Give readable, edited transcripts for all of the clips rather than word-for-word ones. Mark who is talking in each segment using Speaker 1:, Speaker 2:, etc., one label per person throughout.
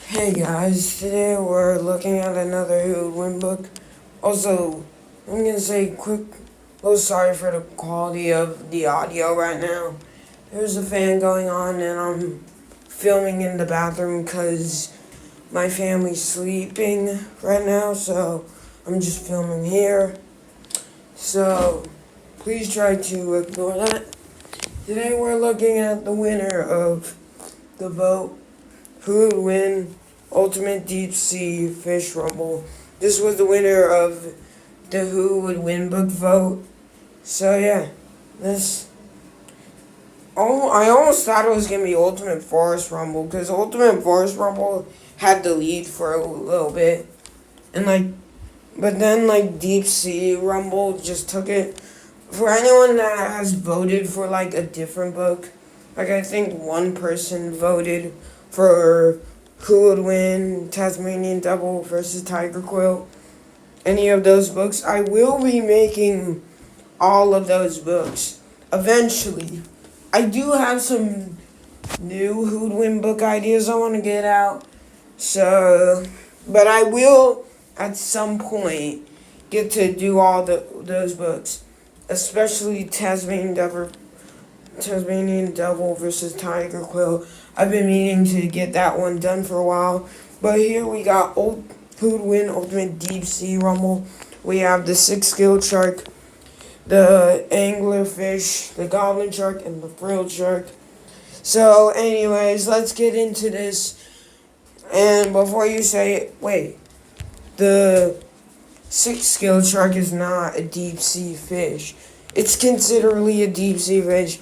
Speaker 1: Hey guys, today we're looking at another Hoodwin book. Also, I'm gonna say quick, sorry for the quality of the audio right now. There's a fan going on and I'm filming in the bathroom because my family's sleeping right now, so I'm just filming here. So, please try to ignore that. Today we're looking at the winner of the vote. Who would win Ultimate Deep Sea Fish Rumble? This was the winner of the Who Would Win book vote. So yeah, I almost thought it was gonna be Ultimate Forest Rumble because Ultimate Forest Rumble had the lead for a little bit, but then Deep Sea Rumble just took it. For anyone that has voted for a different book, I think one person voted for who would win Tasmanian Devil versus Tiger Quill. Any of those books. I will be making all of those books eventually. I do have some new who would win book ideas I want to get out. But I will at some point get to do all those books, especially Tasmanian Devil versus Tiger Quill. I've been meaning to get that one done for a while. But here we got Who Would Win Ultimate Deep Sea Rumble. We have the Sixgill shark, the Anglerfish, the Goblin shark, and the frilled shark. So anyways, let's get into this. And before you say, wait, the Sixgill shark is not a deep sea fish. It's considerably a deep sea fish.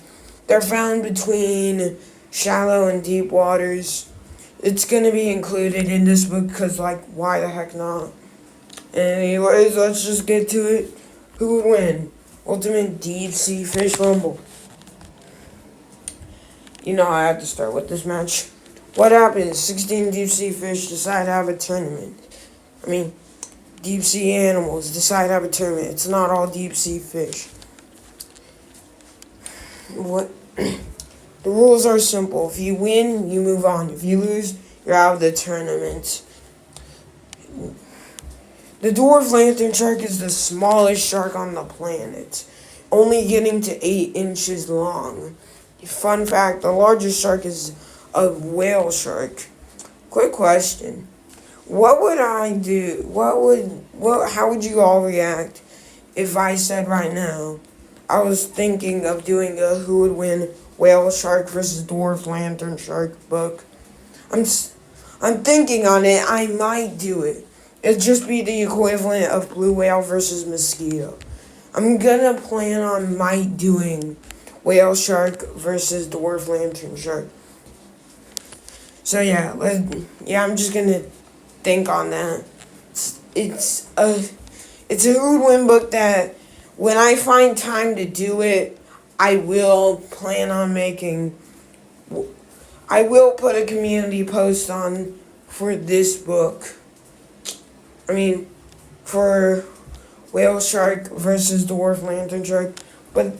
Speaker 1: They're found between shallow and deep waters. It's gonna be included in this book because, why the heck not? Anyways, let's just get to it. Who would win? Ultimate Deep Sea Fish Rumble. You know I have to start with this match. What happens? 16 deep sea fish decide to have a tournament. Deep sea animals decide to have a tournament. It's not all deep sea fish. What? The rules are simple. If you win, you move on. If you lose, you're out of the tournament. The dwarf lantern shark is the smallest shark on the planet, only getting to 8 inches long. Fun fact, the largest shark is a whale shark. Quick question. What would I do? How would you all react if I said right now I was thinking of doing a who would win whale shark versus dwarf lantern shark book? I'm thinking on it. I might do it. It'd just be the equivalent of blue whale versus mosquito. I'm gonna plan on doing whale shark versus dwarf lantern shark. So yeah, I'm just gonna think on that. It's a who would win book that when I find time to do it, I will plan on making. I will put a community post on for this book. For whale shark versus dwarf lantern shark. But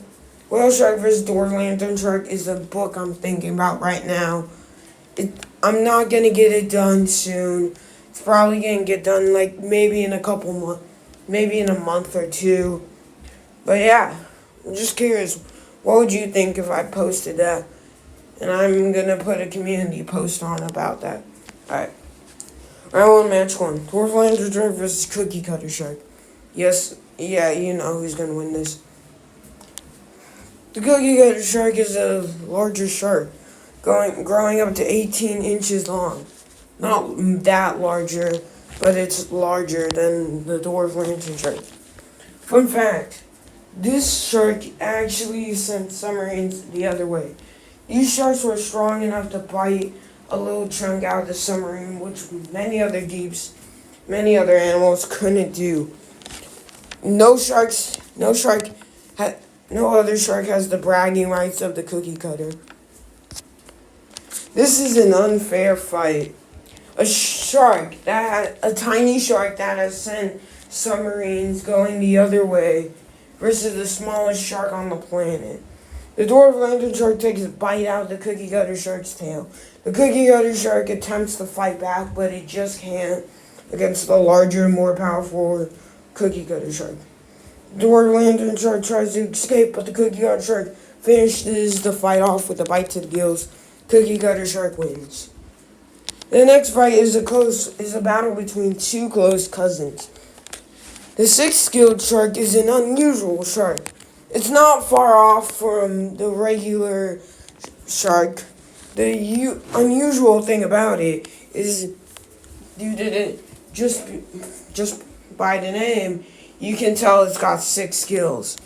Speaker 1: whale shark versus dwarf lantern shark is a book I'm thinking about right now. I'm not gonna get it done soon. It's probably gonna get done maybe in a couple months, maybe in a month or two. But yeah, I'm just curious, what would you think if I posted that? And I'm gonna put a community post on about that. Alright. Round 1, match 1. Dwarf lantern shark versus cookie cutter shark. Yes, yeah, you know who's gonna win this. The cookie cutter shark is a larger shark, growing up to 18 inches long. Not that larger, but it's larger than the dwarf lantern shark. Fun fact. This shark actually sent submarines the other way. These sharks were strong enough to bite a little chunk out of the submarine, which many other animals couldn't do. No other shark has the bragging rights of the cookie cutter. This is an unfair fight. A tiny shark that has sent submarines going the other way versus the smallest shark on the planet. The dwarf lantern shark takes a bite out of the cookie cutter shark's tail. The cookie cutter shark attempts to fight back, but it just can't against the larger, more powerful cookie cutter shark. The dwarf lantern shark tries to escape, but the cookie cutter shark finishes the fight off with a bite to the gills. Cookie cutter shark wins. The next fight is a battle between two close cousins. The six-gilled shark is an unusual shark. It's not far off from the regular shark. The unusual thing about it is due to just by the name, you can tell it's got 6 gills.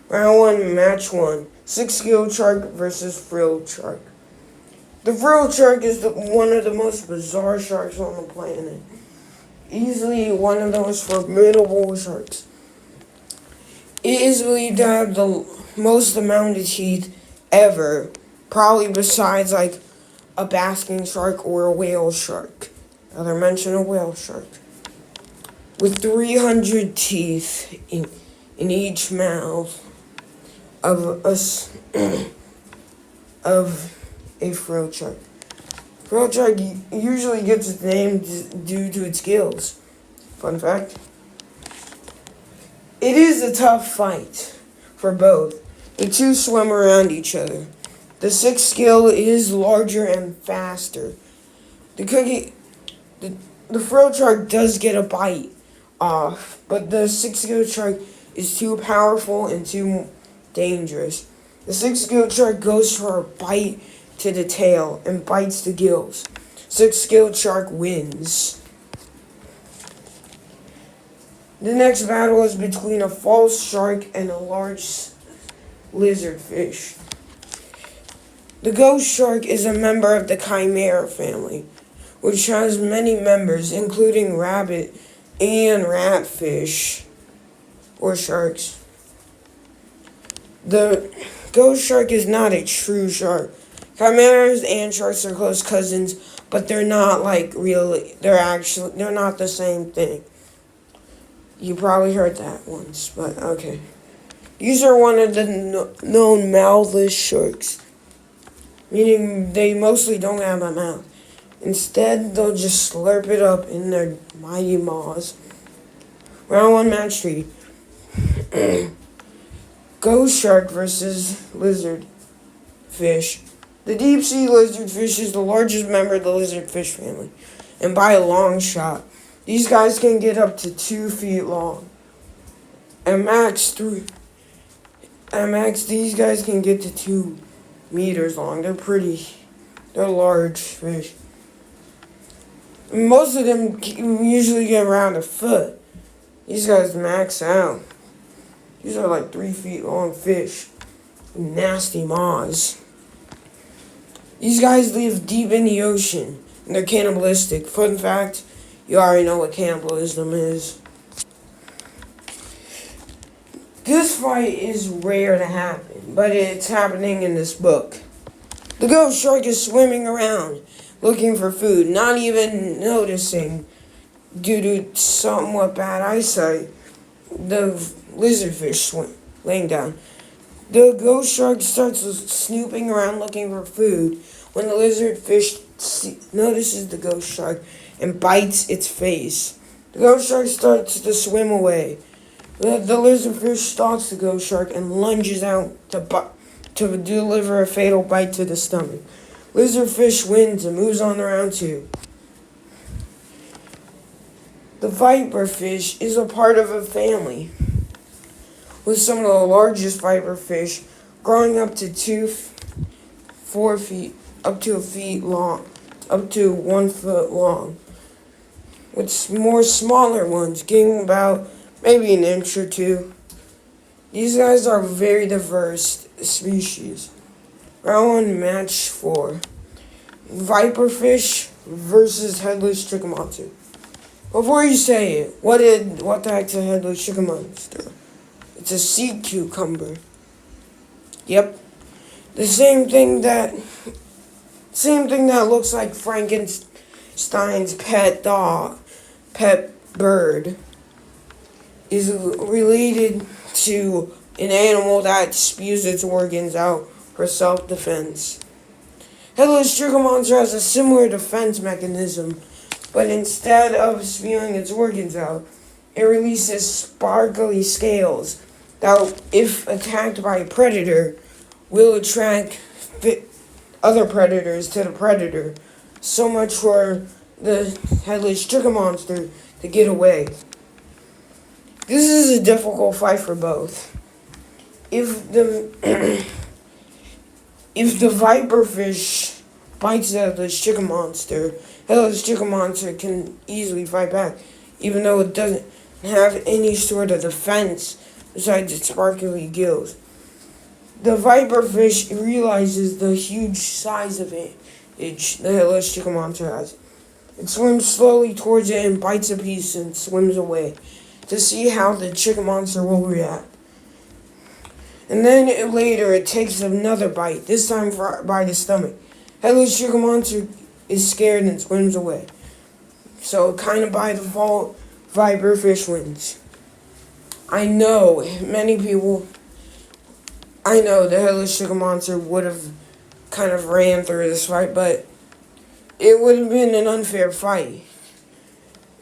Speaker 1: Round 1, match 1. Six-gilled shark versus frilled shark. The frilled shark is one of the most bizarre sharks on the planet. Easily one of the most formidable sharks. It is believed to have the most amount of teeth ever, probably besides like a basking shark or a whale shark. Other mention a whale shark. With 300 teeth in each mouth of a frilled shark. Frilled shark usually gets its name due to its gills. Fun fact. It is a tough fight for both. The two swim around each other. The six-gill is larger and faster. The frilled shark does get a bite off, but the six-gill shark is too powerful and too dangerous. The six-gill shark goes for a bite to the tail and bites the gills. Six-gilled shark wins. The next battle is between a false shark and a large lizardfish. The ghost shark is a member of the chimera family, which has many members, including rabbit and ratfish, or sharks. The ghost shark is not a true shark. Chimeras and sharks are close cousins, but they're not like really, they're not the same thing. You probably heard that once, but okay. These are one of the known mouthless sharks, meaning they mostly don't have a mouth. Instead, they'll just slurp it up in their mighty maws. Round 1, match 3. Ghost shark versus lizardfish. The deep-sea lizardfish is the largest member of the lizardfish family, and by a long shot. These guys can get up to 2 feet long. At max, these guys can get to 2 meters long. They're large fish. Most of them usually get around a foot. These guys max out. These are like 3 feet long fish. Nasty maws. These guys live deep in the ocean, and they're cannibalistic. Fun fact, you already know what cannibalism is. This fight is rare to happen, but it's happening in this book. The ghost shark is swimming around, looking for food, not even noticing, due to somewhat bad eyesight, the lizardfish laying down. The ghost shark starts snooping around looking for food when the lizardfish notices the ghost shark and bites its face. The ghost shark starts to swim away. The lizardfish stalks the ghost shark and lunges out to deliver a fatal bite to the stomach. Lizardfish wins and moves on to round 2. The Viperfish is a part of a family with some of the largest viperfish growing up to 4 feet, up to 1 foot long, with more smaller ones getting about maybe an inch or 2. These guys are very diverse species. Round 1, match 4. Viperfish versus headless chicken monster. Before you say it, what the heck's a headless chicken monster? It's a sea cucumber. Yep. The same thing that looks like Frankenstein's pet bird, is related to an animal that spews its organs out for self-defense. Headless trigger monster has a similar defense mechanism, but instead of spewing its organs out, it releases sparkly scales that, if attacked by a predator, will attract other predators to the predator. So much for the headless trigger monster to get away. This is a difficult fight for both. If the if the Viperfish bites the headless chicken monster, headless chicken monster can easily fight back, even though it doesn't have any sort of defense besides its sparkly gills. The Viperfish realizes the huge size of it the headless chicken monster has. It swims slowly towards it and bites a piece and swims away to see how the chicken monster will react. And then later it takes another bite, this time by the stomach. Headless chicken monster is scared and swims away. So kind of by default, Viperfish wins. I know the headless chicken monster would have kind of ran through this fight, but it would have been an unfair fight.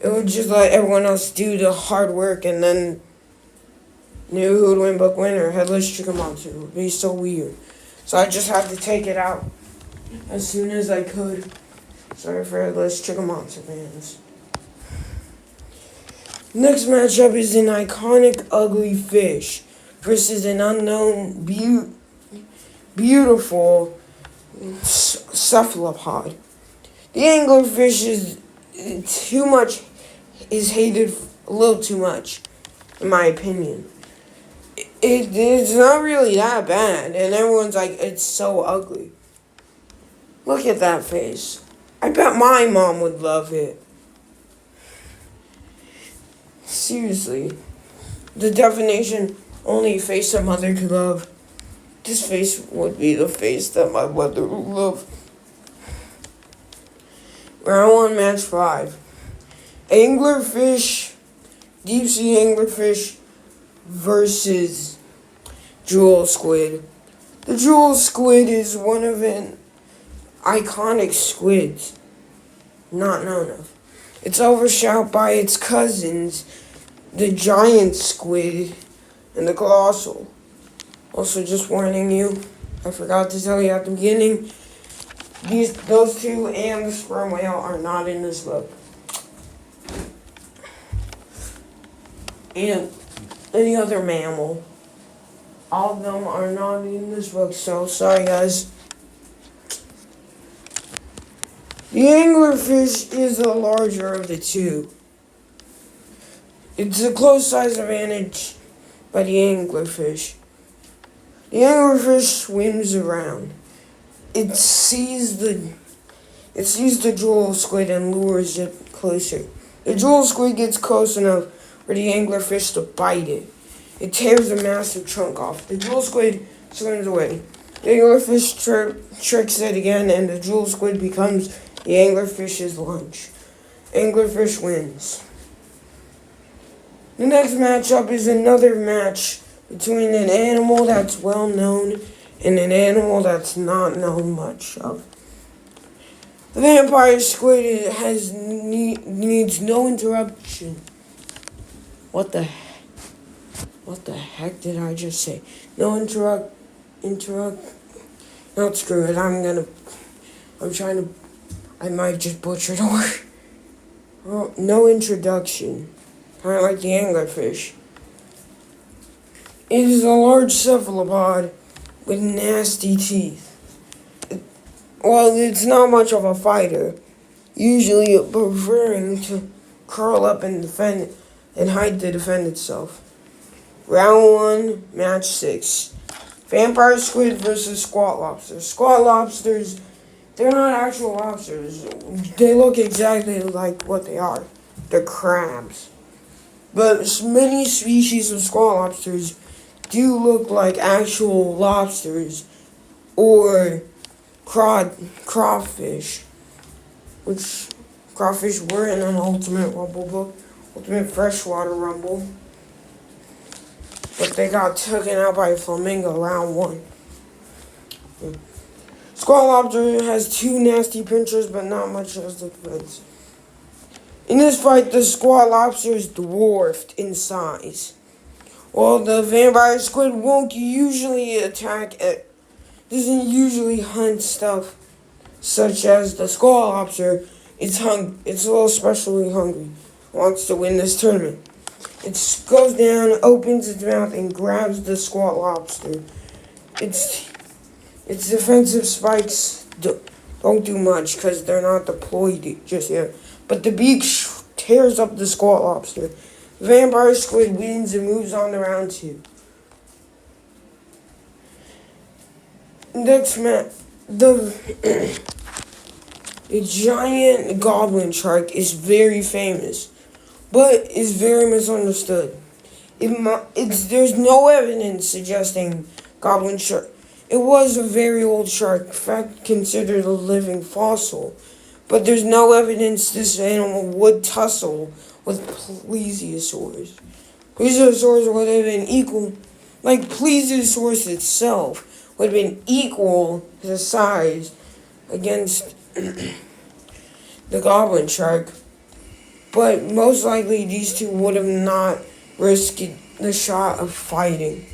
Speaker 1: It would just let everyone else do the hard work and then knew who would win book winner. Headless chicken monster. It would be so weird. So I just had to take it out as soon as I could. Sorry for headless chicken monster fans. Next matchup is an iconic ugly fish versus an unknown beautiful cephalopod. The anglerfish is hated a little too much, in my opinion. It's not really that bad, and everyone's like, it's so ugly. Look at that face. I bet my mom would love it. Seriously. The definition, only a face a mother could love. This face would be the face that my mother would love. Round 1, match 5. Anglerfish, deep sea anglerfish versus jewel squid. The jewel squid is one of an iconic squids not known of. It's overshadowed by its cousins, the giant squid and the colossal. Also, just warning you, I forgot to tell you at the beginning, those two and the sperm whale are not in this book. And any other mammal. All of them are not in this book, so sorry guys. The anglerfish is the larger of the two. It's a close size advantage by the anglerfish. The anglerfish swims around. It sees the jewel squid and lures it closer. The jewel squid gets close enough for the anglerfish to bite it. It tears a massive chunk off. The jewel squid swims away. The anglerfish tricks it again, and the jewel squid becomes the anglerfish's lunch. Anglerfish wins. The next matchup is another match between an animal that's well known and an animal that's not known much of. The vampire squid needs no interruption. What the heck did I just say? No no, screw it. I might just butcher the word. Well, no introduction. Kind of like the anglerfish. It is a large cephalopod with nasty teeth. It's not much of a fighter, usually preferring to curl up and defend and hide to defend itself. Round 1, match 6. Vampire squid versus squat lobsters. Squat lobsters, they're not actual lobsters. They look exactly like what they are. They're crabs. But many species of squat lobsters do look like actual lobsters or crawfish, which crawfish were in an Ultimate Rumble book, Ultimate Freshwater Rumble, but they got taken out by a flamingo round 1. Squid lobster has two nasty pinchers, but not much as defense. In this fight, the squid lobster is dwarfed in size. While the vampire squid won't usually doesn't usually hunt stuff such as the squid lobster. It's a little especially hungry. Wants to win this tournament. It goes down, opens its mouth, and grabs the squid lobster. Its defensive spikes don't do much because they're not deployed just yet. But the beak tears up the squid lobster. The vampire squid wins and moves on to round 2. Next match, the giant goblin shark is very famous, but is very misunderstood. There's no evidence suggesting goblin shark. It was a very old shark, in fact considered a living fossil, but there's no evidence this animal would tussle with plesiosaurs. Plesiosaurs would have been equal, like plesiosaurus itself would have been equal to size against the goblin shark, but most likely these two would have not risked the shot of fighting.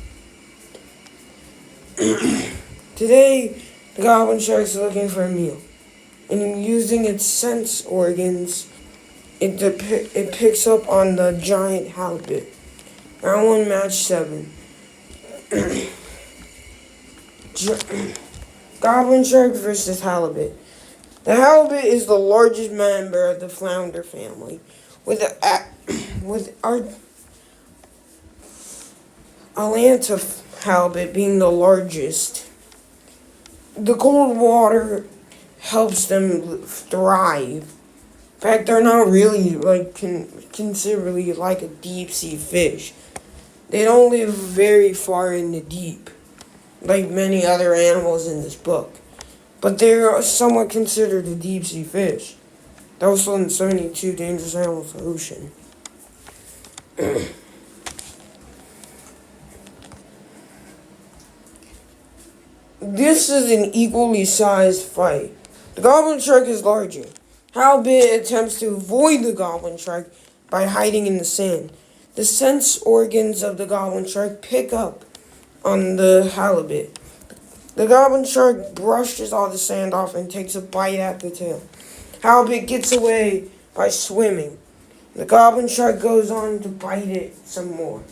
Speaker 1: Today, the goblin shark is looking for a meal, and using its sense organs, it picks up on the giant halibut. Round 1, match 7. Goblin shark versus halibut. The halibut is the largest member of the flounder family, with our Atlanta halibut being the largest. The cold water helps them thrive. In fact, they're not really considerably like a deep sea fish. They don't live very far in the deep, like many other animals in this book. But they're somewhat considered a deep sea fish. That was one of the 72 dangerous animals of the ocean. This is an equally sized fight. The goblin shark is larger. Halibut attempts to avoid the goblin shark by hiding in the sand. The sense organs of the goblin shark pick up on the halibut. The goblin shark brushes all the sand off and takes a bite at the tail. Halibut gets away by swimming. The goblin shark goes on to bite it some more.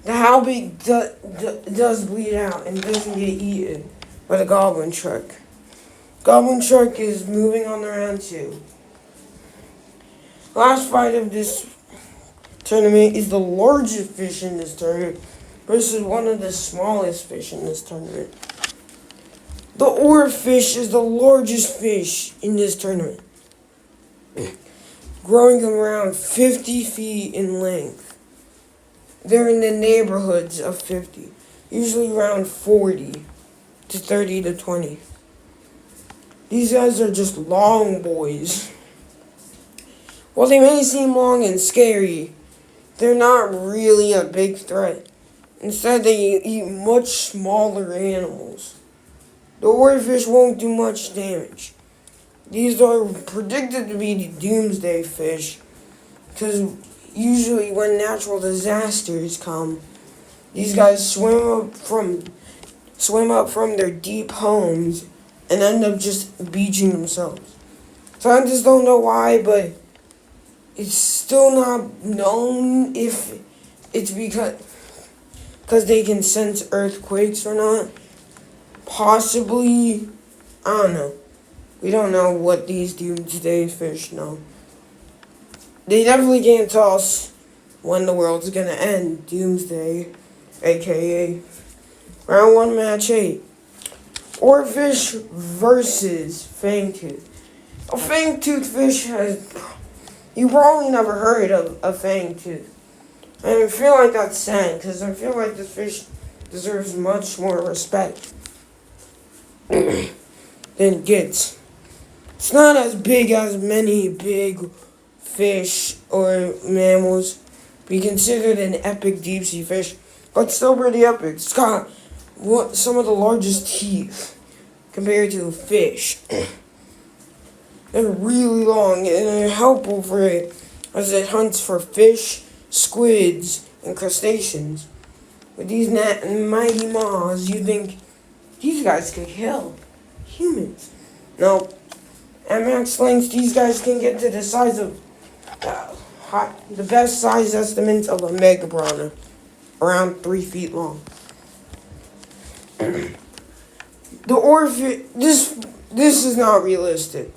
Speaker 1: The halibut does bleed out and doesn't get eaten by the goblin shark. Goblin shark is moving on to round 2. Last fight of this tournament is the largest fish in this tournament versus one of the smallest fish in this tournament. The Oarfish is the largest fish in this tournament, growing around 50 feet in length. They're in the neighborhoods of 50, usually around 40 to 30 to 20. These guys are just long boys. While they may seem long and scary, they're not really a big threat. Instead, they eat much smaller animals. The Oarfish won't do much damage. These are predicted to be doomsday fish, because usually when natural disasters come, these guys swim up from their deep homes and end up just beaching themselves. Scientists don't know why, but it's still not known if it's because they can sense earthquakes or not. Possibly, I don't know. We don't know what these doomsday fish know. They definitely can't tell us when the world's gonna end. Doomsday, aka round 1, match 8. Oarfish versus Fangtooth. A Fangtooth fish you probably never heard of a Fangtooth. And I feel like that's sad, because I feel like this fish deserves much more respect than it gets. It's not as big as many big fish or mammals. Be considered an epic deep sea fish, but still pretty epic. It's got some of the largest teeth compared to a fish. They're really long and they're helpful for it as it hunts for fish, squids, and crustaceans. With these mighty maws, you think these guys could kill humans. No. At max lengths, these guys can get to the size of the best size estimates of a megabrawner, around 3 feet long. The Oarfish, this is not realistic.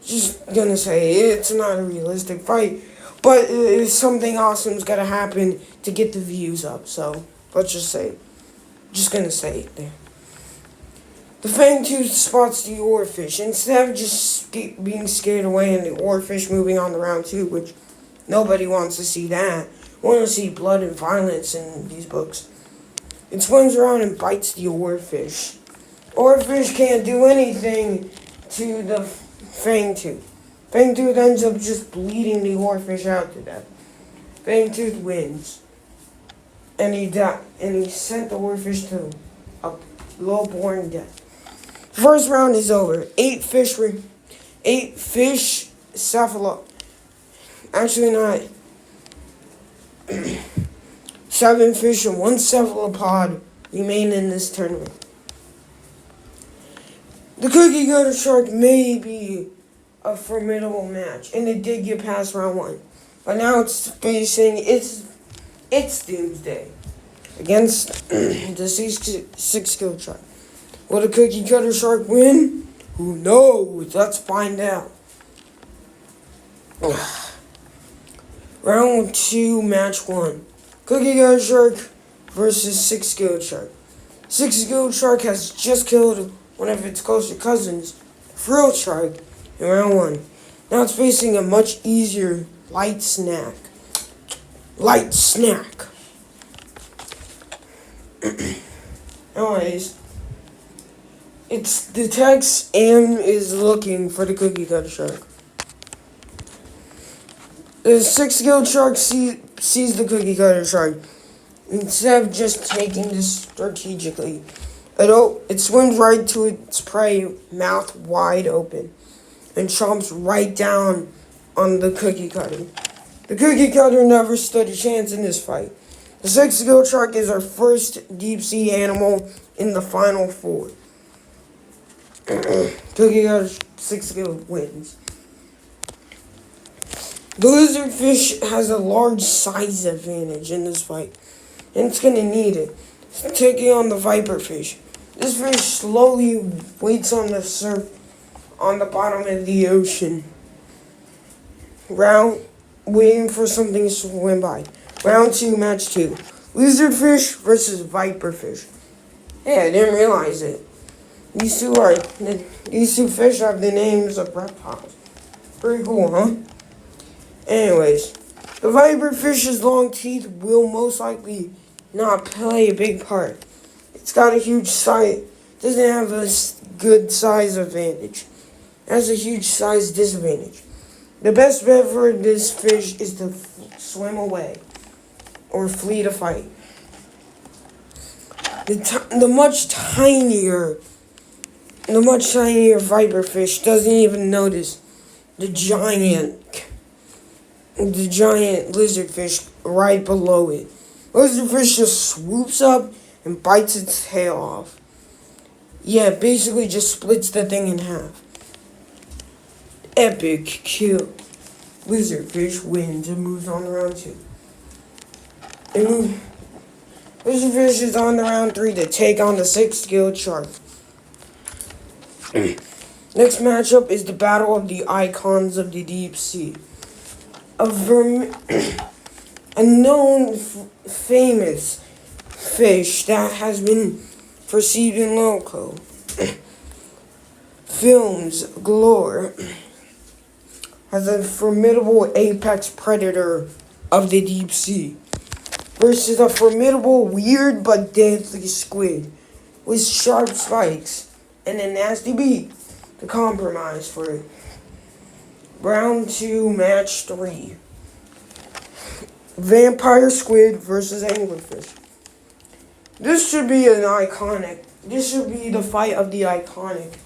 Speaker 1: Just gonna say it's not a realistic fight, but something awesome's gotta happen to get the views up. So let's just gonna say it there. The Fangtooth spots the Oarfish instead of just being scared away and the Oarfish moving on to round 2, which nobody wants to see that. Want to see blood and violence in these books. It swims around and bites the Oarfish. Oarfish can't do anything to the Fangtooth. Fangtooth ends up just bleeding the Oarfish out to death. Fangtooth wins. And he sent the Oarfish to a low-born death. The first round is over. 8 fish actually not 7 fish and 1 cephalopod remain in this tournament. The cookie cutter shark may be a formidable match, and it did get past round 1, but now it's facing its doomsday against the Sixgill shark. Will the cookie cutter shark win? Who knows? Let's find out. Round 2, match 1. Cookie cutter shark versus Sixgill shark. Sixgill shark has just killed one of its closer cousins, frilled shark, in round 1. Now it's facing a much easier light snack. Anyways, it's the text and is looking for the cookie cutter shark. The Sixgill shark sees the cookie cutter shark. Instead of just taking this strategically, it swims right to its prey, mouth wide open, and chomps right down on the cookie cutter. The cookie cutter never stood a chance in this fight. The Sixgill shark is our first deep sea animal in the final 4. Cookie cutter Sixgill wins. The Lizardfish has a large size advantage in this fight, and it's going to need it. It's taking on the Viperfish. This fish slowly waits on the on the bottom of the ocean, waiting for something to swim by. Round 2, match 2. Lizardfish versus Viperfish. Hey, I didn't realize it. These two fish have the names of reptiles. Pretty cool, huh? Anyways, the Viperfish's long teeth will most likely not play a big part. It's got a huge size, doesn't have a good size advantage. It has a huge size disadvantage. The best bet for this fish is to swim away or flee the fight. The much tinier Viperfish doesn't even notice the giant Lizardfish right below it. Lizardfish just swoops up and bites its tail off. Yeah, basically just splits the thing in half. Epic kill. Lizardfish wins and moves on to round 2. Lizardfish is on to round 3 to take on the Sixgill shark. Next matchup is the battle of the icons of the deep sea. A known famous fish that has been perceived in local films galore as a formidable apex predator of the deep sea versus a formidable, weird but deadly squid with sharp spikes and a nasty beak to compromise for it. Round 2, match 3. Vampire squid versus anglerfish. This should be an iconic this should be the fight of the iconic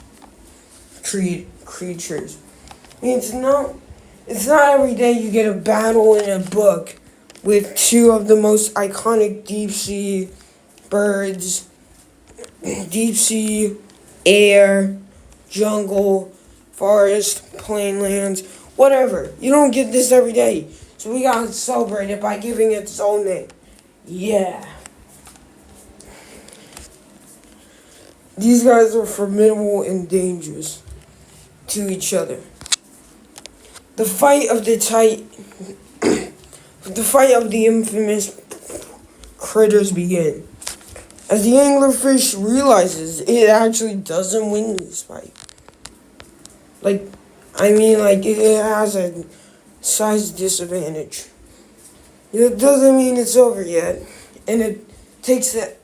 Speaker 1: creatures. I mean, it's not every day you get a battle in a book with two of the most iconic deep sea birds, deep sea, air, jungle, forest, plainlands, whatever. You don't get this every day. So we gotta celebrate it by giving it its own name. Yeah. These guys are formidable and dangerous to each other. The fight of the infamous critters begin. As the anglerfish realizes it actually doesn't win this fight. It has a size disadvantage. It doesn't mean it's over yet, and it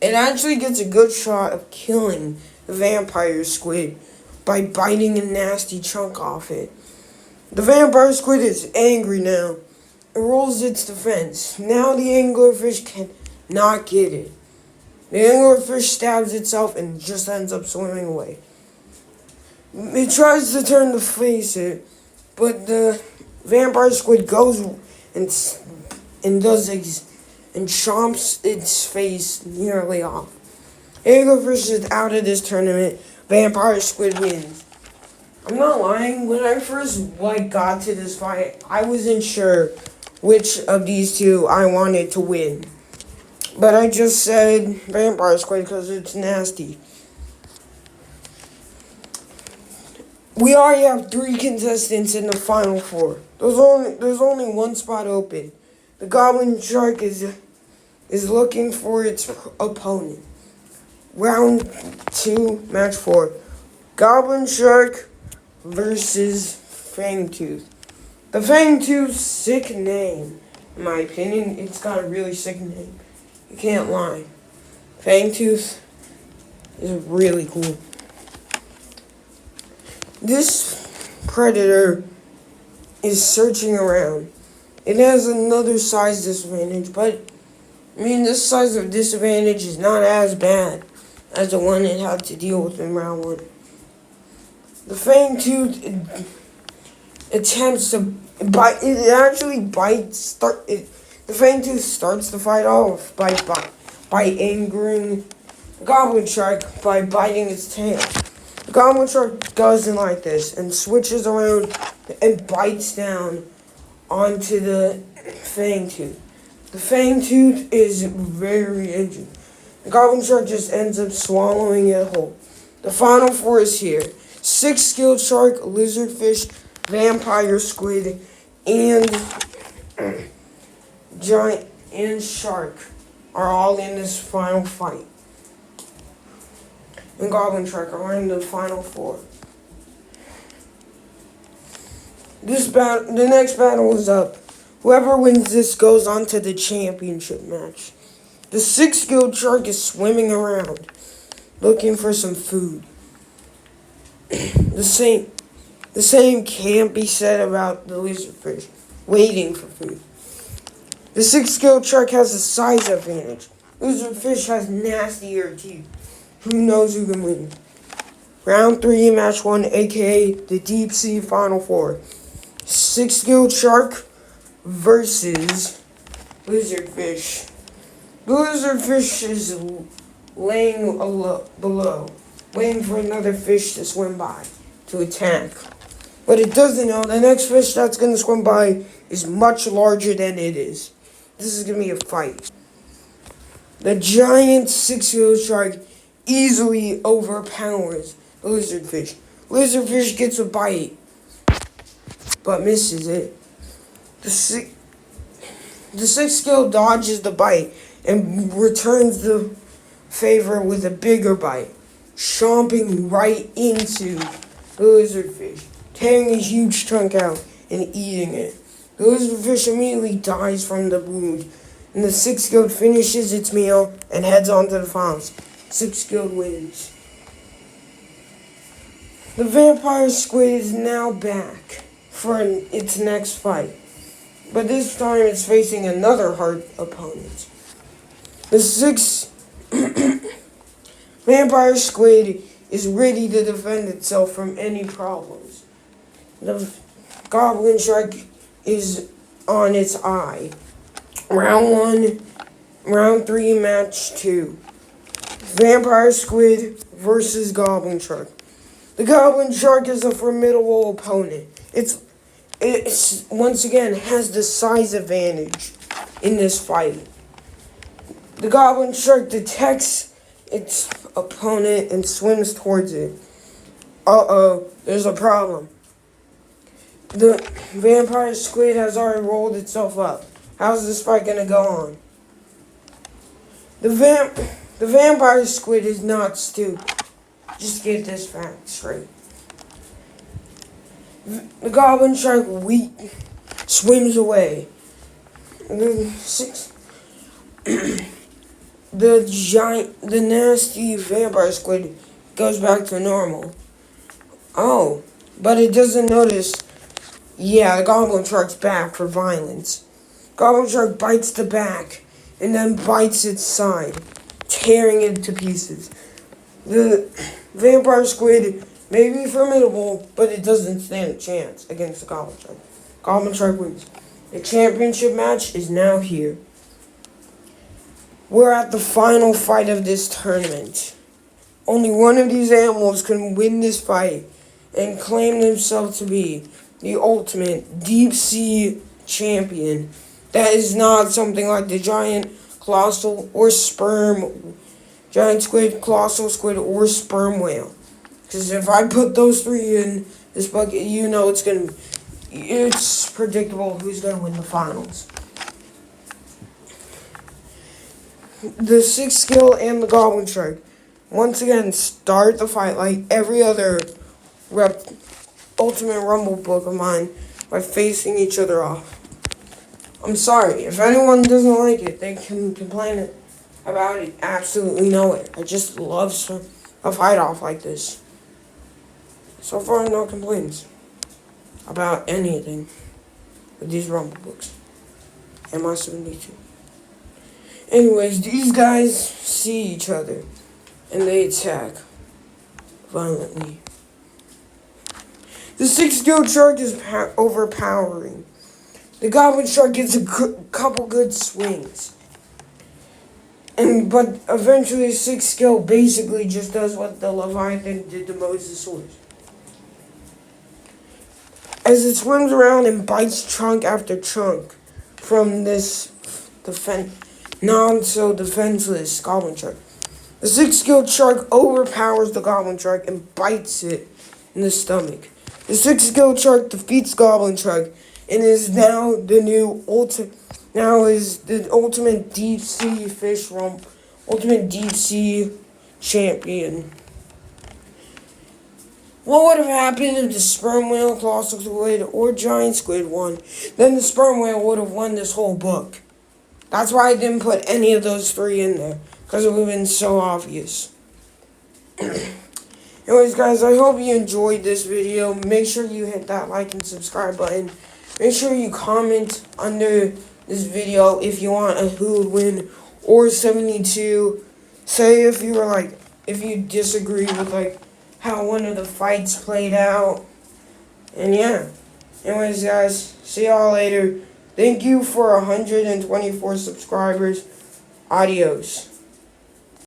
Speaker 1: actually gets a good shot of killing the vampire squid by biting a nasty chunk off it. The vampire squid is angry now. It rolls its defense. Now the anglerfish cannot get it. The anglerfish stabs itself and just ends up swimming away. It tries to turn to face it, but the vampire squid goes and chomps its face nearly off. Anglerfish is out of this tournament. Vampire squid wins. I'm not lying. When I first got to this fight, I wasn't sure which of these two I wanted to win. But I just said vampire squid because it's nasty. We already have 3 contestants in the final 4. There's only one spot open. The Goblin shark is looking for its opponent. Round 2, match 4. Goblin shark versus Fangtooth. The Fangtooth, sick name. In my opinion, it's got a really sick name. You can't lie. Fangtooth is really cool. This predator is searching around. It has another size disadvantage, but this size of disadvantage is not as bad as the one it had to deal with in round 1. The Fangtooth attempts to bite. It actually bites. The Fangtooth starts the fight off by angering the Goblin shark by biting its tail. The Goblin shark doesn't like this and switches around and bites down onto the Fangtooth. The Fangtooth is very injured. The Goblin shark just ends up swallowing it whole. The final 4 is here. Sixgill shark, lizardfish, vampire squid, and giant and shark are all in this final fight. And Goblin shark are in the final 4. The next battle is up. Whoever wins this goes on to the championship match. The six-gilled shark is swimming around, looking for some food. The same can't be said about the lizardfish, waiting for food. The six-gilled shark has a size advantage. Lizardfish has nastier teeth. Who knows who can win? Round 3, match 1, aka the deep sea final 4. Six-gilled shark versus lizardfish. The lizardfish is laying below, waiting for another fish to swim by to attack. But it doesn't know the next fish that's going to swim by is much larger than it is. This is going to be a fight. The giant six-gilled shark easily overpowers the lizardfish. Lizardfish gets a bite, but misses it. The six-gill dodges the bite and returns the favor with a bigger bite, chomping right into the lizardfish, tearing a huge chunk out and eating it. The lizardfish immediately dies from the wound, and the six-gilled finishes its meal and heads on to the finals. Six-gilled wins. The vampire squid is now back for its next fight, but this time it's facing another hard opponent. The Vampire squid is ready to defend itself from any problems. The goblin shark is on its eye. Round 1, round 3, match 2. Vampire squid versus goblin shark. The goblin shark is a formidable opponent. It's once again has the size advantage in this fight. The goblin shark detects its opponent and swims towards it. There's a problem. The vampire squid has already rolled itself up. How's this fight gonna go on? The vampire squid is not stupid. Just get this fact straight. The goblin shark swims away. The nasty vampire squid goes back to normal. Oh, but it doesn't notice. Yeah, the goblin shark's back for violence. Goblin shark bites the back and then bites its side, tearing it to pieces. The vampire squid may be formidable, but it doesn't stand a chance against the goblin shark. Goblin shark wins. The championship match is now here. We're at the final fight of this tournament. Only one of these animals can win this fight and claim themselves to be the ultimate deep sea champion. That is not something like the giant colossal or giant squid, colossal squid, or sperm whale. Because if I put those three in this bucket, you know it's predictable who's gonna win the finals. The Sixgill and the Goblin shark once again start the fight like every other Ultimate Rumble book of mine by facing each other off. I'm sorry, if anyone doesn't like it, they can complain about it absolutely nowhere. I just love a fight off like this. So far, no complaints about anything with these Rumble books. And my 72. Anyways, these guys see each other and they attack violently. The Sixgill shark is overpowering. The goblin shark gets a couple good swings. But eventually Sixgill basically just does what the Leviathan did to Mosasaurus. As it swims around and bites chunk after chunk from this not-so-defenseless goblin shark. The Sixgill shark overpowers the goblin shark and bites it in the stomach. The Sixgill shark defeats goblin shark and is now the ultimate deep sea ultimate deep sea champion. What would have happened if the sperm whale, colossal squid, or giant squid won? Then the sperm whale would have won this whole book. That's why I didn't put any of those three in there, because it would have been so obvious. Anyways, guys, I hope you enjoyed this video. Make sure you hit that like and subscribe button. Make sure you comment under this video if you want a who would win or 72. Say if you disagree with how one of the fights played out. And yeah. Anyways, guys, see y'all later. Thank you for 124 subscribers. Adios.